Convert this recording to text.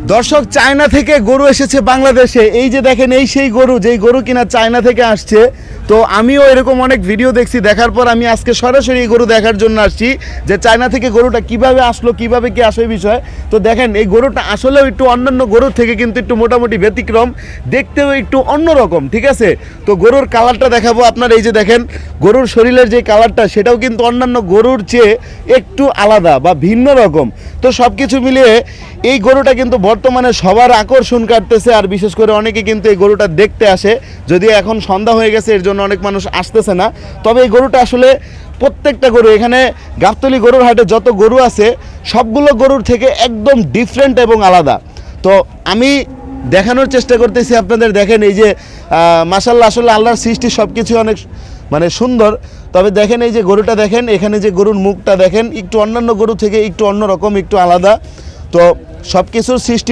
দর্শক, চায়না থেকে গরু এসেছে বাংলাদেশে। এই যে দেখেন, এই সেই গরু, যেই গরু কিনা চায়না থেকে আসছে। তো আমিও এরকম অনেক ভিডিও দেখছি, দেখার পর আমি আজকে সরাসরি এই গরু দেখার জন্য আসছি যে চায়না থেকে গরুটা কিভাবে আসলো, কিভাবে কি আসে এই বিষয়। তো দেখেন, এই গরুটা আসলেও একটু অন্যান্য গরুর থেকে কিন্তু একটু মোটামুটি ব্যতিক্রম, দেখতেও একটু অন্যরকম, ঠিক আছে। তো গরুর কালারটা দেখাবো আপনার। এই যে দেখেন, গরুর শরীরের যে কালারটা সেটাও কিন্তু অন্যান্য গরুর চেয়ে একটু আলাদা বা ভিন্ন রকম। তো সব কিছু মিলিয়ে এই গরুটা কিন্তু বর্তমানে সবার আকর্ষণ কাটতেছে, আর বিশেষ করে অনেকে কিন্তু এই গরুটা দেখতে আসে। যদিও এখন সন্ধ্যা হয়ে গেছে, এর জন্য অনেক মানুষ আসতেছে না। তবে এই গরুটা আসলে প্রত্যেকটা গরু, এখানে গাবতলী গরুর হাটে যত গরু আছে সবগুলো গরুর থেকে একদম ডিফারেন্ট এবং আলাদা। তো আমি দেখানোর চেষ্টা করতেছি আপনাদের। দেখেন, এই যে মাশাআল্লাহ, আসলে আল্লাহর সৃষ্টি সব কিছু অনেক মানে সুন্দর। তবে দেখেন, এই যে গরুটা দেখেন, এখানে যে গরুর মুখটা দেখেন একটু অন্যান্য গরু থেকে একটু অন্যরকম, একটু আলাদা। তো সব কিছুর সৃষ্টির